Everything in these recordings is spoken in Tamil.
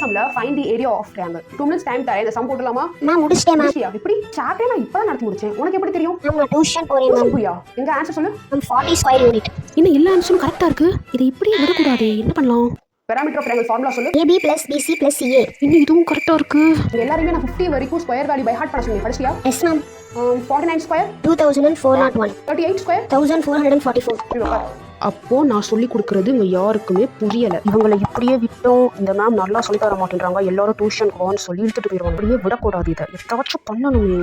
எக்ஸாம்ல find the area of triangle 2 minutes time தரேன். இந்த சம் போடலாமா? நான் முடிச்சிட்டேன் மேம். எப்படி சாப்டர் நான் இப்பதான் நடத்தி முடிச்சேன். உனக்கு எப்படி தெரியும்? நான் டியூஷன் போறேன் மேம். புரியா? எங்க ஆன்சர் சொல்லு. 40 ஸ்கொயர் யூனிட். இன்னும் எல்லா ஆன்சரும் கரெக்டா இருக்கு. இதை இப்படி விடக்கூடாது. என்ன பண்ணலாம்? பாராமீட்டர் ஆஃப் ட்ரையாங்கிள் ஃபார்முலா சொல்லு. AB + BC + CA. இன்னும் இதுவும் கரெக்டா இருக்கு. எல்லாரும் நான் 50 வரைக்கும் ஸ்கொயர் வேல்யூ பை ஹார்ட் பண்ண சொன்னீங்க. படிச்சியா? Yes ma'am. 49 ஸ்கொயர் 2401. 38 ஸ்கொயர் 1444. அப்போ நான் சொல்லி கொடுக்கறது இவங்க யாருக்குமே புரியல. இவங்களை இப்படியே விட்டோம், இந்த மேம் நல்லா சொல்லி தர மாட்டேன்றாங்க, எல்லாரும் டியூஷன் போன்னு சொல்லி இழுத்துட்டு போயிடுவாங்க. அப்படியே விடக்கூடாது. இதை ஏதாச்சும் பண்ணணுமே.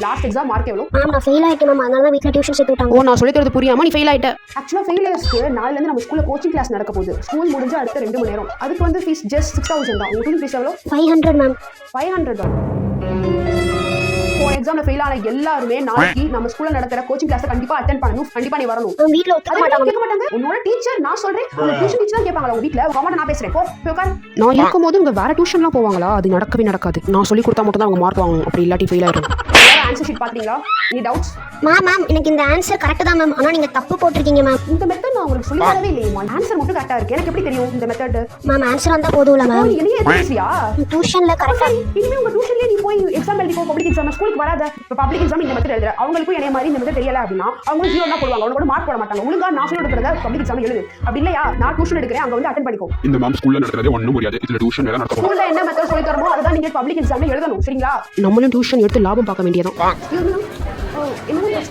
லாஸ்ட் எக்ஸாம் மார்க் எவ்வளோ? மேம் நான் ஃபெயில் ஆயிட்டேன் மேம். அதனால தான் வீட்ல டியூஷன் சேர்த்து விட்டாங்க. ஓ, நான் சொல்லி தரது புரியாம நீ ஃபெயில் ஆயிட்ட. ஆக்சுவலா ஃபெயிலியர்ஸ்க்கு நாளைல இருந்து நம்ம ஸ்கூல்ல கோச்சிங் கிளாஸ் நடக்க போகுது. ஸ்கூல் முடிஞ்சு அடுத்த 2 மணி நேரம். அதுக்கு வந்து ஃபீஸ் ஜஸ்ட் 6000 தான். உங்களுக்கு ஃபீஸ் எவ்வளோ? 500 மேம். 500 தான். எக்ஸாம்ல ஃபெயில் ஆன எல்லாருமே நாளைக்கு நம்ம ஸ்கூல்ல நடக்கிற கோச்சிங் கிளாஸ் கண்டிப்பா அட்டெண்ட் பண்ணணும். கண்டிப்பா நீ வரணும். மேம் வீட்ல ஒத்துக்க மாட்டாங்க. கேட்க மாட்டாங்க. உன்னோட டீச்சர் நான் சொல்றேன். உங்க டியூஷன் டீச்சர் கேட்பாங்க உங்க வீட்ல. கமாண்ட நான் பேசுறேன். போ உட்கார். நான் இருக்கும்போது இவங்க வேற டியூஷன்லாம் போவாங்களா? அது நடக்கவே நடக்காது. நான் சொல்லி கொடுத்தா மட்டும் தான் அவங்க மார்க் வாங்கணும். அப்படி இல்லாட்டி ஃபெயில் ஆயிடும். ஆன்சர் ஷீட் பாத்தீங்களா? நீ டவுட்ஸ்? மேம் எனக்கு இந்த ஆன்சர் கரெக்ட் தான் மேம். ஆனா நீங்க தப்பு போட்டுருக்கீங்க மேம். இந்த மெத்தட் நான் உங்களுக்கு சொல்லி தரவே இல்லையே. ஆன்சர் மட்டும் கரெக்ட்டா இருக்கு. எனக்கு எப்படி தெரியும் இந்த மெத்தட்? மேம் ஆன்சர் வந்தா போதும்ல மேம். நீ எதுக்குறியா? டியூஷன்ல கரெக்ட்டா இனிமே உங்க டியூஷன்லயே நீ போய் எக்ஸாம் எழுதிக்கோ. பப்ளிக் எக்ஸாம் ஸ்கூலுக்கு வராத. இப்ப பப்ளிக் எக்ஸாம் இந்த மெத்தட் எழுதுற அவங்களுக்கும் என்னைய மாதிரி இந்த மெத்தட் தெரியல அப்படின்னா அவங்க 0 தான் போடுவாங்க. அவங்க மார்க் போட மாட்டாங்க. ஒழுங்கா நான் சொல்லி கொடுக்கறத பப்ளிக் எக்ஸாம் எழுது. அப்படி இல்லையா நான் டியூஷன் எடுக்கிறேன் அங்க வந்து அட்டெண்ட் பண்ணிக்கோ. இந்த மேம் ஸ்கூல்ல நடக்கிறதே ஒண்ணும் புரியாது. இதுல டியூஷன் வேற நடக்கும். ஸ்கூல்ல என்ன மெத்தட் சொல்லி தரமோ அதுதான் நீங்க பப்ளிக் எக்ஸாம்ல எழுதணும். சரிங்களா? நம்மளும் டியூஷன் எடுத்து லாபம் பார்க்க வேண்டியதான்.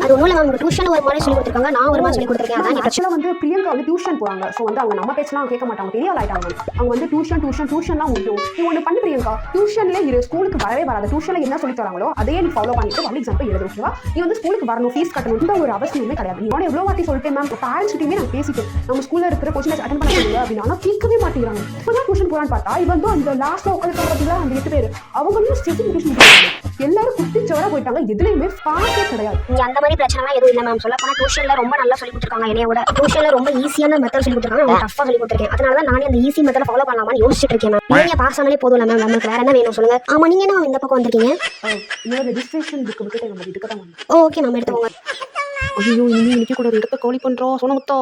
அது ஒண்ணுல மேம் உங்க டியூஷன்ல ஒரு மாதிரி சொல்லி கொடுத்திருக்காங்க. நான் ஒரு மாதிரி சொல்லி கொடுத்திருக்கேன். அதான் ஆக்சுவலா வந்து பிரியங்கா வந்து டியூஷன் போறாங்க. சோ வந்து அவங்க நம்ம பேச்சலாம் கேட்க மாட்டாங்க. பெரிய ஆள் ஆயிட்டாங்க. அவங்க வந்து டியூஷன்லாம் முடியும். நீ ஒன்னு பண்ணு பிரியங்கா. டியூஷன்ல இரு. ஸ்கூலுக்கு வரவே வராத. டியூஷன்ல என்ன சொல்லி தராங்களோ அதையே நீ ஃபாலோ பண்ணிட்டு பப்ளிக் எக்ஸாம் போய் எழுது. ஓகேவா? நீ வந்து ஸ்கூலுக்கு வரணும், ஃபீஸ் கட்டணும். இந்த ஒரு அவசியமே கிடையாது. நீ எவ்வளவு வாட்டி சொல்லிட்டேன் மேம். பேரண்ட்ஸ் கிட்டயுமே நான் பேசிட்டேன். நம்ம ஸ்கூல்ல இருக்கிற கோச்சிங் கிளாஸ் அட்டெண்ட் பண்ண சொல்லுங்க அப்படின்னா ஆனா கேட்கவே மாட்டேங்கிறாங்க. இப்பதான் டியூஷன் போறான்னு பார்த்தா இவன் வந்து அந்த லாஸ்ட்ல உட்காந்து பாத்தீங்களா அந்த 8 பேர் அவங்களும் ஸ்பெசிஃபிகேஷன் போறாங்க. எல்லாரும் குட்டிச்சவரா போயிட்டாங்க. எதுலயுமே பாஸே கிடையாது. நீ அந்த மாதிரி பிரச்சனைலாம் எதுவும் இல்ல மேம். சொல்ல போனா டியூஷன்ல ரொம்ப நல்லா சொல்லி கொடுத்திருக்காங்க. என்னையோட டியூஷன்ல ரொம்ப ஈஸியான மெத்தட் சொல்லி கொடுத்திருக்காங்க. நான் டஃபா சொல்லி கொடுத்திருக்கேன். அதனால தான் நானே அந்த ஈஸி மெத்தட ஃபாலோ பண்ணலாமான்னு யோசிச்சிட்டு இருக்கேன் மேம். நீங்க பாஸ் ஆனாலே போதும்ல மேம். நமக்கு வேற என்ன வேணும் சொல்லுங்க. ஆமா நீங்க என்ன இந்த பக்கம் வந்திருக்கீங்க? இன்னொரு ரெஜிஸ்ட்ரேஷன் புக் விட்டுட்டு நம்ம இதுக்கு தான் வந்தோம். ஓகே மேம் எடுத்துக்கோங்க. ஐயோ, இனிமே இன்னைக்கு கூட ஒரு இடத்த காலி பண்றோம். சொன்ன முத்தோ.